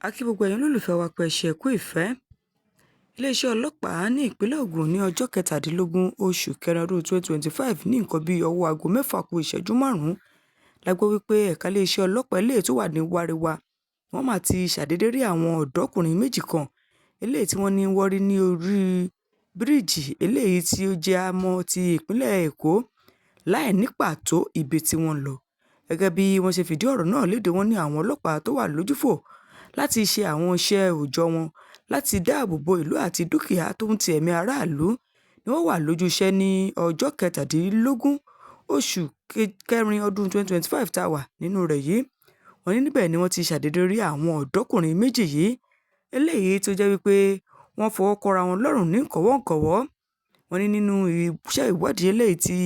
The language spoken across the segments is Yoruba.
A kí gbogbo ẹ̀yin olólùfẹ́ wa pé ẹ ṣé kú ìfẹ́. Iléeṣẹ́ ọlọ́pàá ní ìpínlẹ̀ Ogun ní ọjọ́ 17 oṣù kẹrin ọdún 2025 ní nǹkan bíi ọwọ́ aago 6 kù ìṣẹ́jú 5 la gbọ́ wípé ẹ̀ka iléeṣẹ́ ọlọ́pàá eléyìí tó wà ní Wàríwá wọ́n máa ti ṣàdédé rí àwọn ọ̀dọ́kùnrin méjì kan eléyìí tí wọ́n ní wọ́n rí ní orí bíríìjì eléyìí tí ó jẹ́ àmọ́ ti ìpínlẹ̀ Èkó láì ní pàtó ibi tí wọ́n lọ. Gẹ́gẹ́ bí wọ́n ṣe fìdí ọ̀rọ̀ náà léde, wọ́n ní àwọn ọlọ́pàá tó wà lójúfò láti ṣe àwọn iṣẹ́ òòjọ́ wọn láti dáàbò bo ìlú àti dúkìá tó ń ti ẹ̀mí aráàlú ni wọ́n wà lójú iṣẹ́ ní ọjọ́ 17 oṣù kẹrin ọdún 2025 tá a wà nínú rẹ̀ yìí. Wọ́n ní níbẹ̀ ni wọ́n ti ṣàdédé rí àwọn ọ̀dọ́kùnrin méjì yìí eléyìí tó jẹ́ wípé wọ́n fọwọ́ kọra wọn lọ́rùn ní kọ̀wọ́nkọ̀wọ́. Wọ́n ní nínú iṣẹ́ ìwádìí eléyìí tí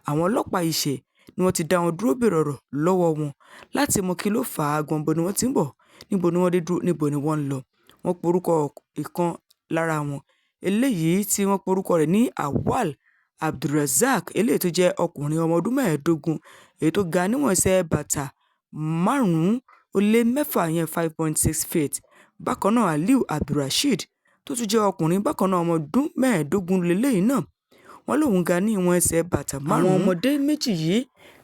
àwọn ọlọ́pàá yìí ṣe ni wọ́n ti dá wọn dúró bèrè ọ̀rọ̀ lọ́wọ́ wọn láti mọ kí ló fà á gan, bo ni wọ́n ti ń bọ̀, níbo ni wọ́n dé dúró, níbo ni wọ́n ń lọ. Wọ́n porúkọ ìkan lára wọn eléyìí tí wọ́n porúkọ rẹ̀ ní Awon Abdulrazak eléyìí tó jẹ́ ọkùnrin ọmọ ọdún 15 èyí tó ga níwọ̀n ẹsẹ̀ bàtà 5'6" ìyẹn 5.6 feet. Bákan náà Aliu Abdulrasheed tó tún jẹ́ ọkùnrin bákan náà ọmọ ọdún 15 lélẹ́yìí náà. Wọ́n lóun ga ní ìwọ̀n ẹsẹ̀ bàtà 5. Àwọn ọmọdé méjì yìí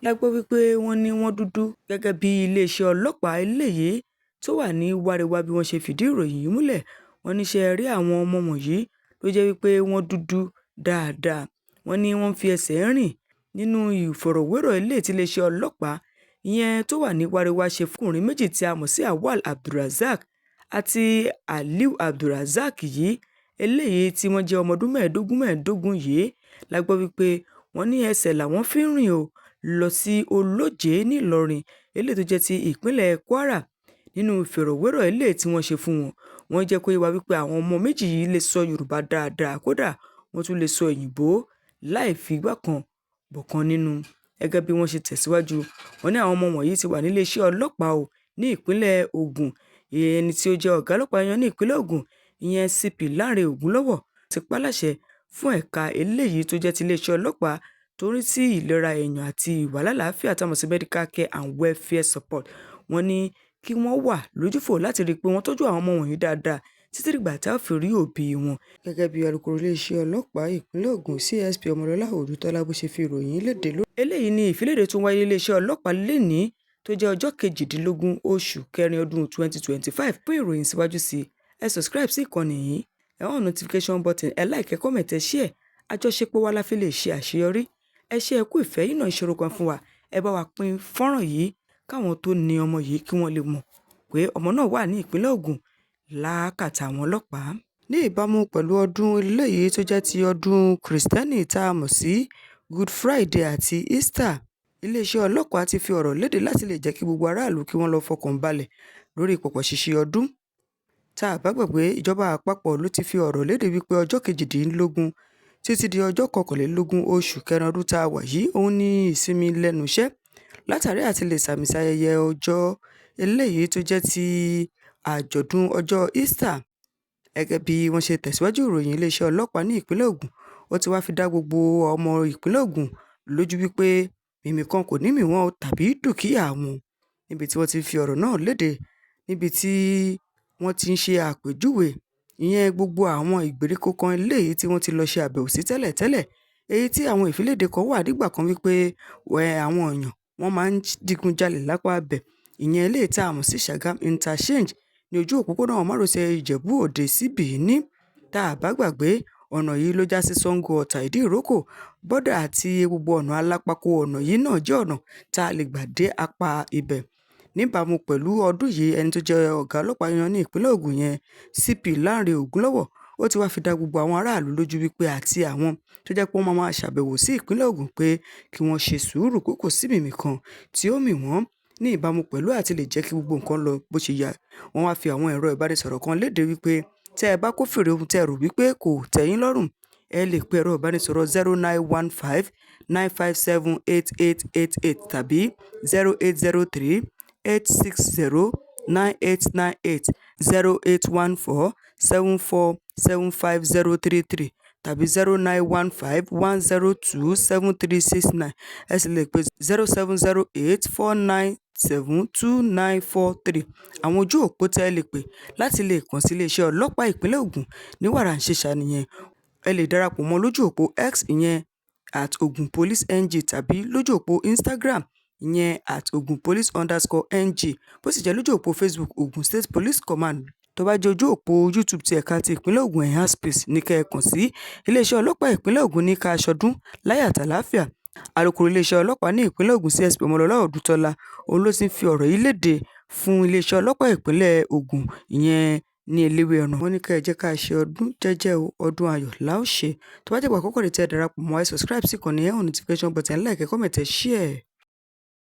la gbọ́ wípé wọ́n ní wọ́n dúdú gẹ́gẹ́ bí iléeṣẹ́ ọlọ́pàá eléyìí tó wà ní Wàríwá bí wọ́n ṣe fìdí ìròyìn yìí múlẹ̀. Wọ́n ní ṣe rí àwọn ọmọ wọ̀nyí ló jẹ́ wípé wọ́n dúdú dáadáa. Wọ́n ní wọ́n fi ẹsẹ̀ rìn nínú ìfọ̀rọ̀wérọ̀ eléyìí tí iléeṣẹ́ ọlọ́pàá ìyẹn tó wà ní Wàríwá ṣe fún ọkùnrin méjì tí a mọ̀ sí Awon Abdulrazak àti Aliu Abdulrazak yìí eléyìí tí wọ́n jẹ́ ọmọ ọdún 15 yìí la gbọ́ wípé wọ́n ní ẹsẹ̀ làwọn fi ń rìn o lọ sí Olóje ní Ìlọrin eléyìí tó jẹ́ ti ìpínlẹ̀ Kwara. Nínú ìfọ̀rọ̀wérọ̀ eléyìí tí wọ́n ṣe fún wọn, wọ́n jẹ́ kó yé wa wípé àwọn ọmọ méjì yìí lè sọ Yorùbá dáadáa, kódà wọ́n tún lè sọ òyìnbó láì fi igbá kan bọ̀kan nínú. Gẹ́gẹ́ bí wọ́n ṣe tẹ̀síwájú, wọ́n ní àwọn ọmọ wọ̀nyí ti wà nílé iṣẹ́ ọlọ́pàá o ní ìpínlẹ̀ Ogun. Ẹni tí ó jẹ́ ọ̀gá ọlọ́pàá yan ní ìpínlẹ̀ Ogun ìyẹn CP Lanre Ogunlọ́wọ̀ ti pàláṣẹ fún ẹ̀ka eléyìí tó jẹ́ ti iléeṣẹ́ ọlọ́pàá tó ń rí sí ìlera èèyàn àti ìwàlálàáfíà tá a mọ̀ sí medical care and welfare support. Wọ́n ní kí wọ́n wà lójúfò láti rí i pé wọ́n tọ́jú àwọn ọmọ wọ̀nyí dáadáa títí dìgbà tá a fi rí òbí wọn. Gẹ́gẹ́ bí alukoro iléeṣẹ́ ọlọ́pàá ìpínlẹ̀ Ogun CSP Ọmọlọ́lá Òdútọ́lá bó ṣe fi ìròyìn léde lórí. Eléyìí ni ìfiléde tó wáyé iléeṣẹ́ ọlọ́pàá lénìí tó jẹ́ ọjọ́ 18 oṣù kẹrin ọdún 2025. Fún ìròyìn síwájú sí ẹ subscribe sí ìkànnì yìí, ẹ hàn notification button, ẹ like, ẹ comment, ẹ share. Àjọṣepọ̀ wa la fi lè ṣe àṣeyọrí. Ẹ ṣé ẹ kú ìfẹ́ yìí náà ìṣòro kan fún wa. Ẹ bá wa pín fọ́nrán yìí káwọn tó ní ọmọ yìí kí wọ́n lè mọ̀ pé ọmọ náà wà ní ìpínlẹ̀ Ogun lákàtà àwọn ọlọ́pàá. Ní ìbámu pẹ̀lú ọdún eléyìí tó jẹ́ ti ọdún Kristẹni tá a mọ̀ sí Good Friday àti Easter, iléeṣẹ́ ọlọ́pàá ti fi ọ̀rọ̀ léde láti lè jẹ́ kí gbogbo aráàlú kí wọ́n lọ fọkàn balẹ̀ lórí pọ̀pọ̀ ṣíṣe ọdún. Tá a bá gbàgbé, ìjọba àpapọ̀ ló ti fi ọ̀rọ̀ léde wípé ọjọ́ 18 títí di ọjọ́ 21 oṣù kẹrin ọdún tá a wà yìí òun ní ìsinmi lẹ́nu iṣẹ́ látàrí àti lè sàmì ayẹyẹ ọjọ́ eléyìí tó jẹ́ ti àjọ̀dún ọjọ́ Easter. Gẹ́gẹ́ bí wọ́n ṣe tẹ̀síwájú ìròyìn, iléeṣẹ́ ọlọ́pàá ní ìpínlẹ̀ Ogun ó ti wá fi dá gbogbo ọmọ ìpínlẹ̀ Ogun lójú wípé mímì kan kò ní mì wọ́n tàbí dúkìá wọn. Níbi tí wọ́n ti fi ọ̀rọ̀ náà léde, níbi tí wọ́n ti ń ṣe àpèjúwe ìyẹn gbogbo àwọn ìgbèríko kan eléyìí tí wọ́n ti lọ ṣe àbẹ̀wò sí tẹ́lẹ̀tẹ́lẹ̀, èyí tí àwọn ìfiléde kan wà nígbà kan wípé àwọn èèyàn wọ́n máa ń digunjalè lápá abẹ̀, ìyẹn eléyìí tá a mọ̀ sí Sàgám interchange ní ojú òpópónà márosẹ̀ Ìjẹ̀bú Òde sí Benin. Tá a bá gbàgbé, ọ̀nà yìí ló já sí Sango Ọ̀tà Ìdí Ìrókò bọ́dà àti gbogbo ọ̀nà alápákó. Ọ̀nà yìí náà jẹ́ ọ̀nà tá a lè gbà dé apá ibẹ̀. Níbàámu pẹ̀lú ọdún yìí, ẹni tó jẹ́ ọ̀gá ọlọ́pàá yan ní ìpínlẹ̀ Ogun yẹn CP Lanre Ogunlọ́wọ̀ ó ti wá fi dá gbogbo àwọn aráàlú lójú wípé àti àwọn tó jẹ́ pé wọ́n máa ṣàbẹ̀wò sí ìpínlẹ̀ Ogun pé kí wọ́n ṣe sùúrù pé kò sí mímì kan tí ó mì wọ́n, ní ìbámu pẹ̀lú àti lè jẹ́ kí gbogbo nǹkan lọ bó ṣe yà. Wọ́n wá fi àwọn ẹ̀rọ ìbánisọ̀rọ̀ kan léde wípé tẹ́ ẹ bá kófìrí ohun tẹ́ ẹ rò wípé kò tẹ́yín lọ́rùn, ẹ lè pe ẹ̀rọ ìbánisọ̀rọ̀ 0915 957 8888 tàbí 0803 860 9898, 0814 7475033 tàbí 0915 102 7369. Ẹ sì lè pe 0708 49 08028872943. Àwọn ojú òpó tẹ́ ẹ lè pè láti lè kàn sí iléeṣẹ́ ọlọ́pàá ìpínlẹ̀ Ògùn ní wàràǹṣeṣà nìyẹn. Ẹ lè darapọ̀ mọ́ lójú òpó X ìyẹn @ogunpoliceng tàbí lójú òpó Instagram ìyẹn @ogunpolice_ng, bó sì jẹ́ lójú òpó Facebook Ogun State Police Command. Tó bá jẹ́ ojú òpó YouTube ti ẹ̀ka ti ìpínlẹ̀ Ògùn Space ní kẹ́ ẹ kàn sí. Iléeṣẹ́ ọlọ́pàá ìpínlẹ̀ Ògùn ní ká ṣọdún láyọ̀ àtàlàáfíà. Alukoro iléeṣẹ́ ọlọ́pàá ní ìpínlẹ̀ Ògùn CSP Ọmọlọ́lá Ọdúntọ́lá òun ló ti ń fi ọ̀rọ̀ yìí léde fún iléeṣẹ́ ọlọ́pàá ìpínlẹ̀ Ògùn ìyẹn ní Eléwé-ọ̀nà. Wọ́n ní ká ẹ jẹ́ ká ṣe ọdún jẹ́jẹ́ o, ọdún ayọ̀ la ó ṣe. Tó bá jẹ́ ìgbà àkọ́kọ́ rèé tí ẹ darapọ̀ mọ́, ẹ subscribe sí ìkànnì, ẹ hàn notification button, like, comment, share.